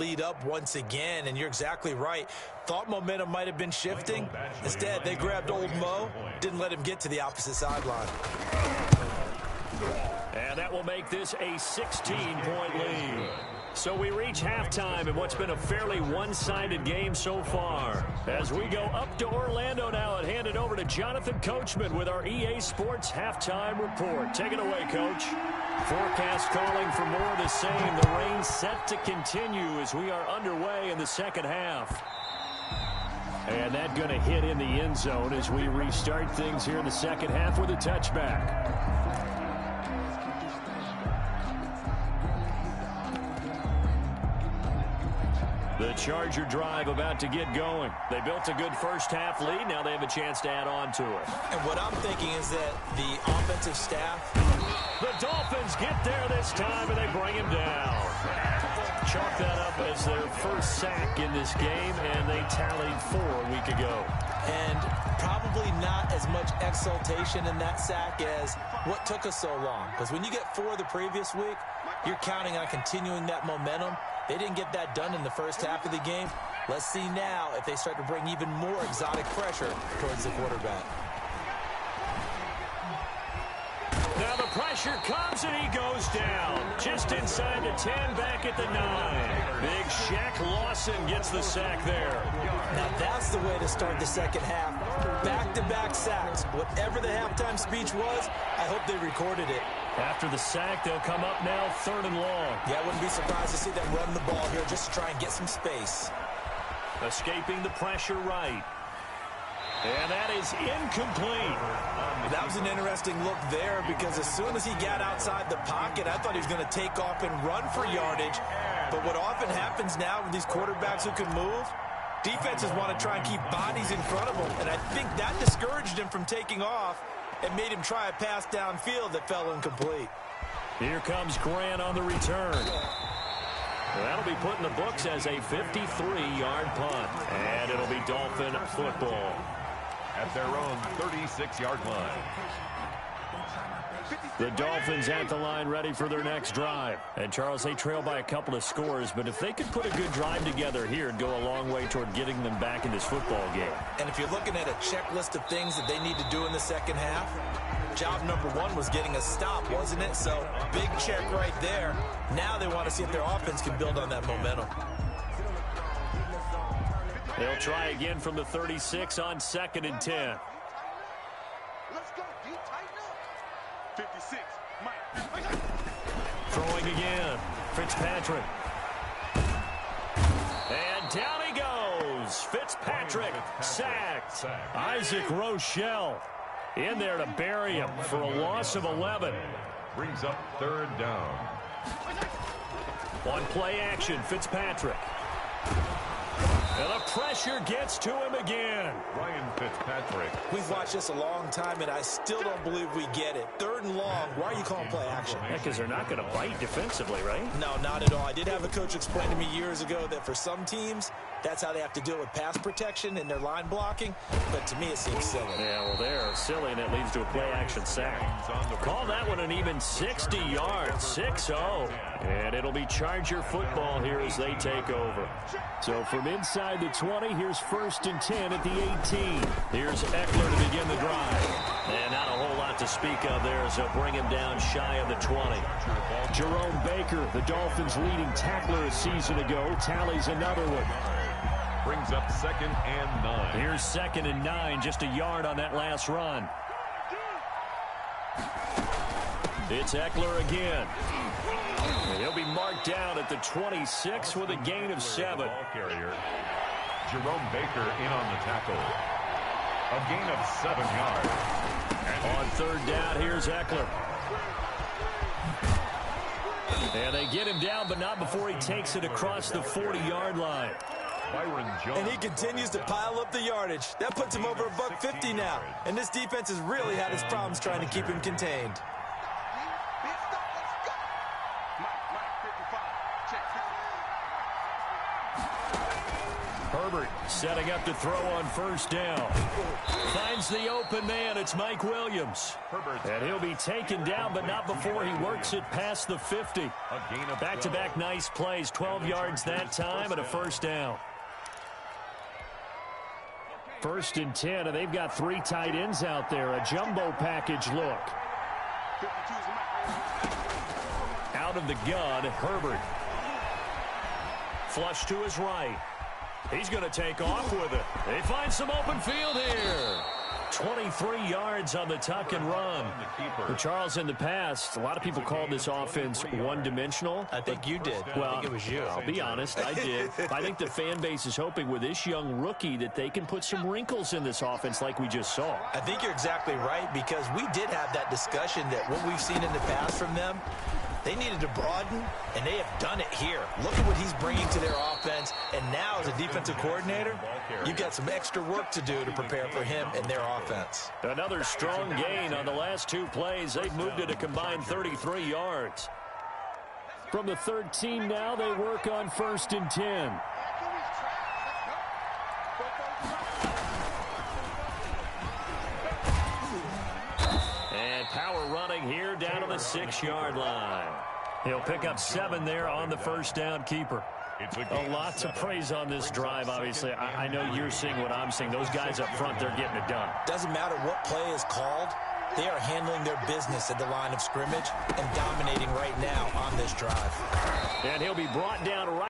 lead up once again, and you're exactly right. Thought momentum might have been shifting. Instead, they grabbed old Mo, didn't let him get to the opposite sideline. And that will make this a 16-point lead. So we reach halftime in what's been a fairly one-sided game so far. As we go up to Orlando now and hand it over to Jonathan Coachman with our EA Sports Halftime Report. Take it away, Coach. Forecast calling for more of the same. The rain set to continue as we are underway in the second half. And that going to hit in the end zone as we restart things here in the second half with a touchback. The Charger drive about to get going. They built a good first-half lead. Now they have a chance to add on to it. And what I'm thinking is that the offensive staff... The Dolphins get there this time, and they bring him down. Chalk that up as their first sack in this game, and they tallied 4 a week ago. And probably not as much exultation in that sack as what took us so long. Because when you get 4 the previous week, you're counting on continuing that momentum. They didn't get that done in the first half of the game. Let's see now if they start to bring even more exotic pressure towards the quarterback. Now the pressure comes and he goes down. Just inside the 10, back at the 9. Big Shaq Lawson gets the sack there. Now that's the way to start the second half. Back-to-back sacks. Whatever the halftime speech was, I hope they recorded it. After the sack, they'll come up now 3rd and long. Yeah, I wouldn't be surprised to see them run the ball here just to try and get some space. Escaping the pressure right. And that is incomplete. That was an interesting look there because as soon as he got outside the pocket, I thought he was going to take off and run for yardage. But what often happens now with these quarterbacks who can move, defenses want to try and keep bodies in front of them. And I think that discouraged him from taking off and made him try a pass downfield that fell incomplete. Here comes Grant on the return. That'll be put in the books as a 53-yard punt. And it'll be Dolphin football at their own 36-yard line. The Dolphins at the line ready for their next drive. And, Charles, they trail by a couple of scores, but if they could put a good drive together here, it'd go a long way toward getting them back in this football game. And if you're looking at a checklist of things that they need to do in the second half, job number 1 was getting a stop, wasn't it? So, big check right there. Now they want to see if their offense can build on that momentum. They'll try again from the 36 on 2nd and 10. Let's go, D. Tighten up. 56, Mike. Throwing again. Fitzpatrick. And down he goes. Fitzpatrick sacked. Isaac Rochelle in there to bury him for a loss of 11. Brings up 3rd down. On play action, Fitzpatrick. And the pressure gets to him again. Ryan Fitzpatrick. We've watched this a long time, and I still don't believe we get it. 3rd and long. Why are you calling play action? Yeah, because they're not going to bite defensively, right? No, not at all. I did have a coach explain to me years ago that for some teams, that's how they have to deal with pass protection and their line blocking. But to me, it seems silly. Yeah, well, they're silly, and it leads to a play-action sack. Call that one an even 60 yards, 6-0. And it'll be Charger football here as they take over. So from inside the 20, here's 1st and 10 at the 18. Here's Eckler to begin the drive. And not a whole lot to speak of there as they'll bring him down shy of the 20. Jerome Baker, the Dolphins' leading tackler a season ago, tallies another one. Brings up 2nd and 9. Here's 2nd and 9, just a yard on that last run. It's Eckler again. And he'll be marked down at the 26 with a gain of 7. Ball carrier. Jerome Baker in on the tackle. A gain of 7 yards. On 3rd down, here's Eckler. And they get him down, but not before he takes it across the 40-yard line. Byron Jones. And he continues to pile up the yardage. That puts him over $150 now. And this defense has really had its problems trying to keep him contained. Herbert setting up to throw on first down. Finds the open man. It's Mike Williams. And he'll be taken down, but not before he works it past the 50. Back-to-back nice plays. 12 yards that time and a first down. 1st and 10, and they've got 3 tight ends out there. A jumbo package look. Out of the gun, Herbert. Flush to his right. He's going to take off with it. They find some open field here. 23 yards on the tuck and run. For Charles, in the past, a lot of people called this offense one-dimensional. I think you did. Well, I think it was you. I'll be honest, I did. I think the fan base is hoping with this young rookie that they can put some wrinkles in this offense like we just saw. I think you're exactly right, because we did have that discussion that what we've seen in the past from them, they needed to broaden, and they have done it here. Look at what he's bringing to their offense, and now as a defensive coordinator, you've got some extra work to do to prepare for him and their offense. Another strong gain on the last 2 plays. They've moved it a combined 33 yards. From the 13 now, they work on 1st and 10. Power running here down to the 6-yard line. He'll pick up 7 there on the first down keeper. A lot to praise on this drive, obviously. I know you're seeing what I'm seeing. Those guys up front, they're getting it done. Doesn't matter what play is called. They are handling their business at the line of scrimmage and dominating right now on this drive. And he'll be brought down right.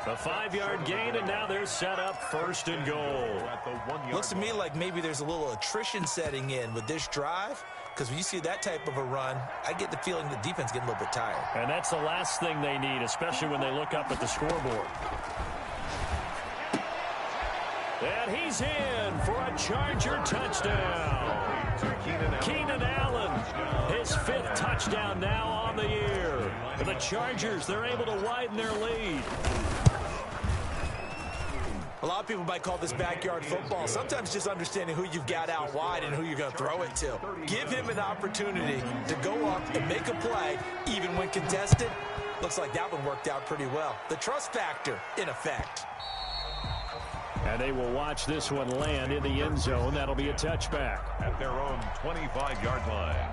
A 5-yard gain, and now they're set up 1st and goal. Looks to me like maybe there's a little attrition setting in with this drive, because when you see that type of a run, I get the feeling the defense getting a little bit tired. And that's the last thing they need, especially when they look up at the scoreboard. And he's in for a Charger touchdown. Keenan Allen, his 5th touchdown now on the year. And the Chargers, they're able to widen their lead. A lot of people might call this backyard football. Sometimes just understanding who you've got out wide and who you're going to throw it to. Give him an opportunity to go up and make a play, even when contested. Looks like that one worked out pretty well. The trust factor in effect. And they will watch this one land in the end zone. That'll be a touchback. At their own 25-yard line.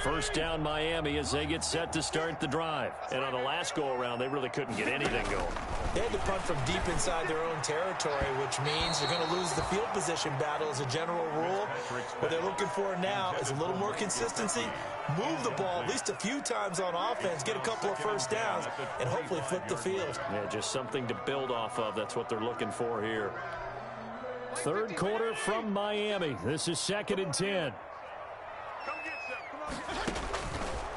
1st down Miami as they get set to start the drive. And on the last go-around, they really couldn't get anything going. They had to punt from deep inside their own territory, which means they're going to lose the field position battle as a general rule. What they're looking for now is a little more consistency, move the ball at least a few times on offense, get a couple of first downs, and hopefully flip the field. Yeah, just something to build off of. That's what they're looking for here. 3rd quarter from Miami. This is 2nd and 10.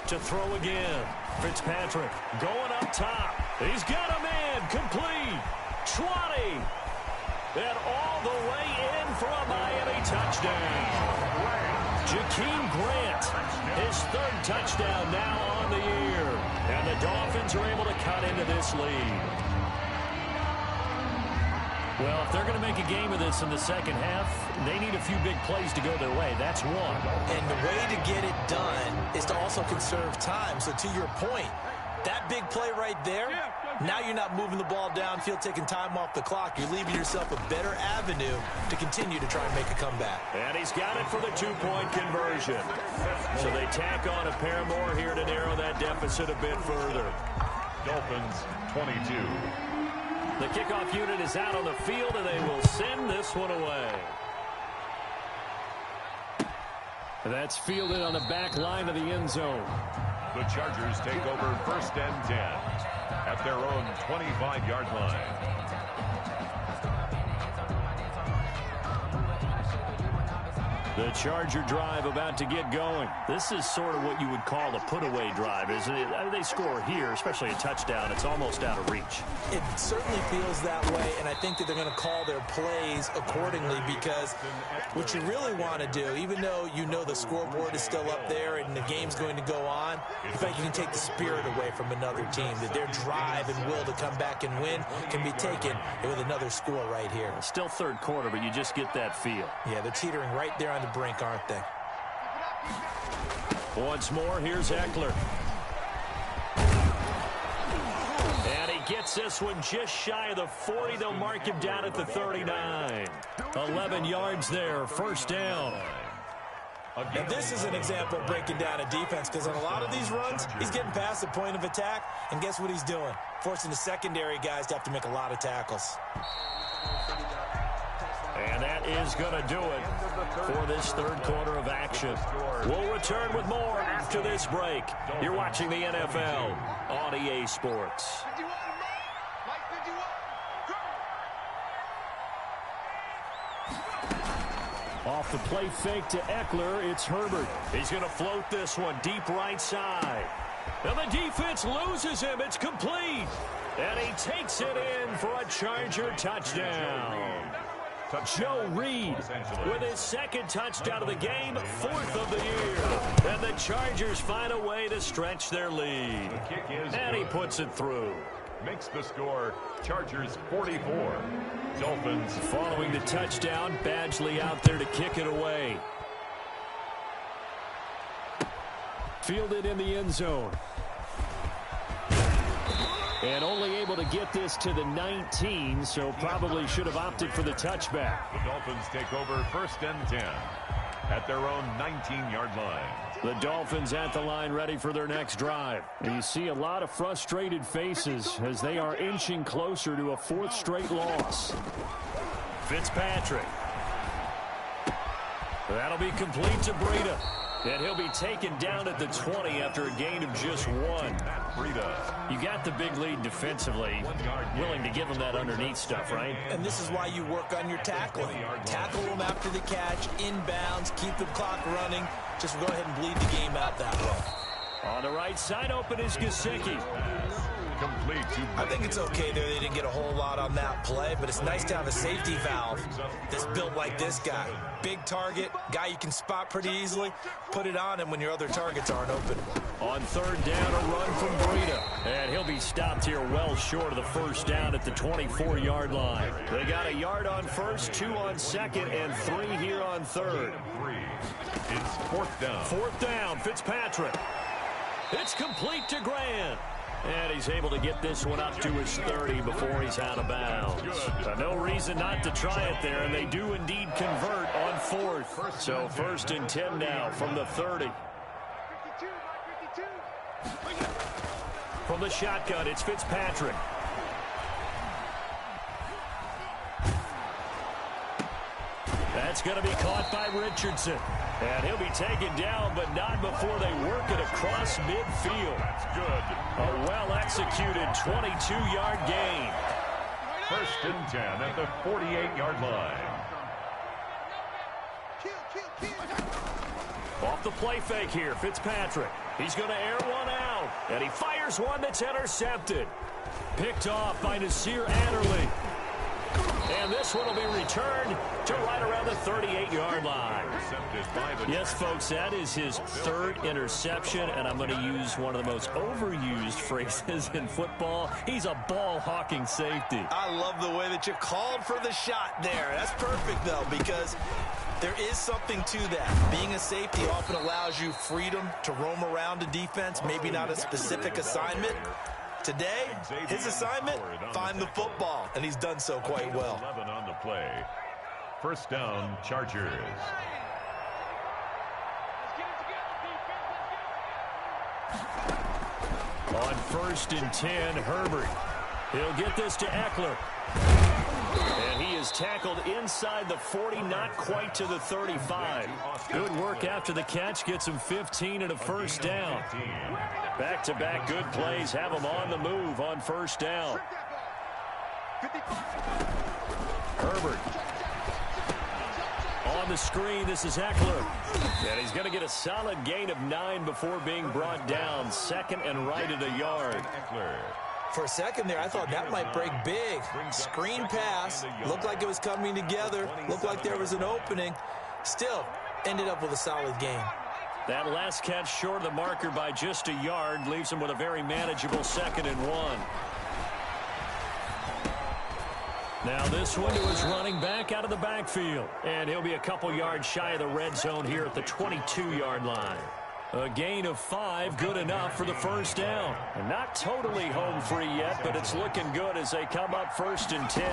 To throw again. Fitzpatrick going up top. He's got a man complete. 20. And all the way in for a Miami touchdown. Jakeem Grant, his 3rd touchdown now on the year. And the Dolphins are able to cut into this lead. Well, if they're going to make a game of this in the second half, they need a few big plays to go their way. That's one. And the way to get it done is to also conserve time. So to your point, that big play right there, now you're not moving the ball downfield, taking time off the clock. You're leaving yourself a better avenue to continue to try and make a comeback. And he's got it for the 2-point conversion. So they tack on a pair more here to narrow that deficit a bit further. Dolphins 22. The kickoff unit is out on the field, and they will send this one away. That's fielded on the back line of the end zone. The Chargers take over 1st and 10 at their own 25-yard line. The Charger drive about to get going. This is sort of what you would call a put-away drive, isn't it? I mean, they score here, especially a touchdown. It's almost out of reach. It certainly feels that way, and I think that they're going to call their plays accordingly, because what you really want to do, even though you know the scoreboard is still up there and the game's going to go on, in fact, you can take the spirit away from another team, that their drive and will to come back and win can be taken with another score right here. Still 3rd quarter, but you just get that feel. Yeah, they're teetering right there on the brink, aren't they? Once more, here's Eckler. gets this one just shy of the 40. They'll mark him down at the 39. 11 yards there, first down. And this is an example of breaking down a defense, because on a lot of these runs, he's getting past the point of attack, and guess what he's doing? Forcing the secondary guys to have to make a lot of tackles. And that is going to do it for this third quarter of action. We'll return with more after this break. You're watching the NFL on EA Sports. Off the play fake to Eckler, it's Herbert. He's going to float this one deep right side. And the defense loses him. It's complete. And he takes it in for a Charger touchdown. Joe Reed with his second touchdown of the game, 4th of the year. And the Chargers find a way to stretch their lead. And he puts it through. Makes the score Chargers 44. Dolphins following the touchdown. Badgley out there to kick it away. Fielded in the end zone. And only able to get this to the 19, so probably should have opted for the touchback. The Dolphins take over 1st and 10 at their own 19-yard line. The Dolphins at the line ready for their next drive. And you see a lot of frustrated faces as they are inching closer to a 4th straight loss. Fitzpatrick. That'll be complete to Breida. And he'll be taken down at the 20 after a gain of just 1. You got the big lead defensively. Willing to give him that underneath stuff, right? And this is why you work on your tackling. Tackle them after the catch, inbounds, keep the clock running. Just go ahead and bleed the game out that way. On the right side, open is Gesicki. Complete. I think it's okay there. They didn't get a whole lot on that play, but it's nice to have a safety valve that's built like this guy. Big target, guy you can spot pretty easily. Put it on him when your other targets aren't open. On 3rd down, a run from Breida. And he'll be stopped here well short of the first down at the 24-yard line. They got a yard on 1st, 2 on 2nd, and 3 here on 3rd. It's 4th down. 4th down, Fitzpatrick. It's complete to Grant. And he's able to get this one up to his 30 before he's out of bounds. No reason not to try it there, and they do indeed convert on 4th. So 1st and 10 now from the 30. From the shotgun, it's Fitzpatrick. That's going to be caught by Richardson. And he'll be taken down, but not before they work it across midfield. That's good. A well-executed 22-yard gain. 1st and 10 at the 48-yard line. Off the play fake here, Fitzpatrick. He's going to air one out. And he fires one that's intercepted. Picked off by Nasir Adderley. And this one will be returned to right around the 38-yard line. Yes, folks, that is his 3rd interception, and I'm going to use one of the most overused phrases in football. He's a ball-hawking safety. I love the way that you called for the shot there. That's perfect, though, because there is something to that. Being a safety often allows you freedom to roam around a defense, maybe not a specific assignment. Today, his assignment, find the football, and he's done so quite well. 11 on the play. 1st down, Chargers. On 1st and 10, Herbert. He'll get this to Eckler. And he is tackled inside the 40, not quite to the 35. Good work after the catch, gets him 15 and a 1st down. Back-to-back good plays have him on the move on 1st down. Herbert. On the screen, this is Eckler. And he's going to get a solid gain of 9 before being brought down. 2nd and right at a yard. For a second there, I thought that might break big. Screen pass. Looked like it was coming together. Looked like there was an opening. Still, ended up with a solid gain. That last catch short of the marker by just a yard leaves him with a very manageable 2nd and 1. Now this one to his running back out of the backfield. And he'll be a couple yards shy of the red zone here at the 22-yard line. A gain of 5, good enough for the first down. And not totally home free yet, but it's looking good as they come up 1st and 10.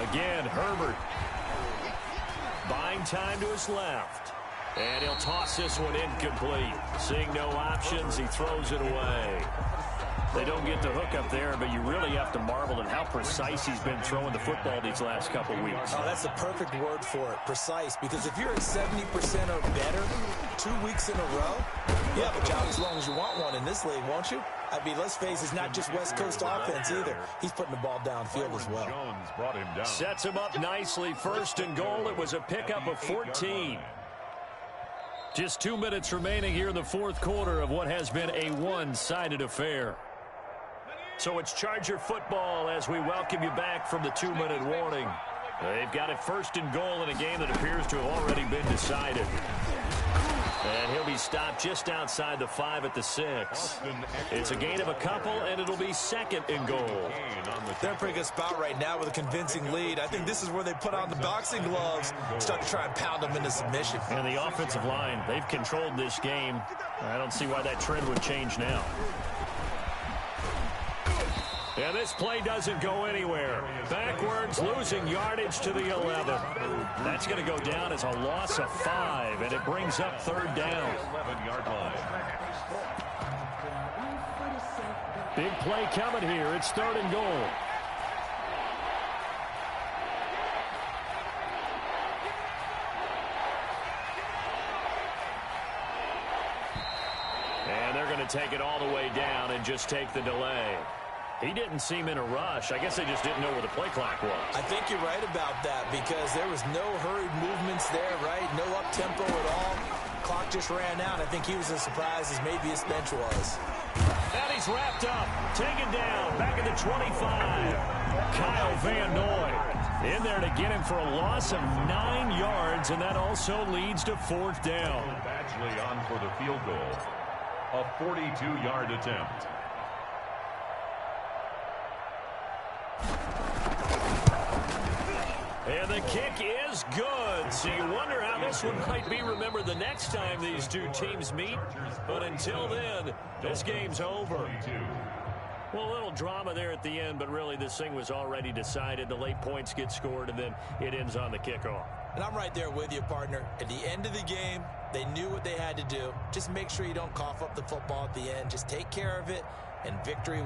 Again, Herbert buying time to his left. And he'll toss this one incomplete. Seeing no options, he throws it away. They don't get the hook up there, but you really have to marvel at how precise he's been throwing the football these last couple weeks. Oh, that's the perfect word for it, precise. Because if you're at 70% or better 2 weeks in a row, you have a job as long as you want one in this league, won't you? I mean, let's face it, it's not just West Coast offense either. He's putting the ball downfield as well. Jones brought him down. Sets him up nicely. 1st and goal. It was a pickup of 14. Just 2 minutes remaining here in the 4th quarter of what has been a one-sided affair. So it's Charger football as we welcome you back from the 2-minute warning. They've got it 1st and goal in a game that appears to have already been decided. And he'll be stopped just outside the 5 at the 6. It's a gain of a couple, and it'll be 2nd and goal. They're in a pretty good spot right now with a convincing lead. I think this is where they put on the boxing gloves, start to try and pound them into submission. And the offensive line, they've controlled this game. I don't see why that trend would change now. And this play doesn't go anywhere. Backwards, losing yardage to the 11. That's going to go down as a loss of 5, and it brings up 3rd down. 11-yard line. Big play coming here. It's 3rd and goal. And they're going to take it all the way down and just take the delay. He didn't seem in a rush. I guess they just didn't know where the play clock was. I think you're right about that because there was no hurried movements there, right? No up-tempo at all. Clock just ran out. I think he was as surprised as maybe his bench was. And he's wrapped up. Taken down. Back at the 25. Kyle Van Noy in there to get him for a loss of 9 yards, and that also leads to 4th down. Badgley on for the field goal. A 42-yard attempt. And the kick is good. So you wonder how this one might be remembered the next time these two teams meet. But until then, this game's over. Well, a little drama there at the end, but really this thing was already decided. The late points get scored, and then it ends on the kickoff. And I'm right there with you, partner. At the end of the game, they knew what they had to do. Just make sure you don't cough up the football at the end. Just take care of it, and victory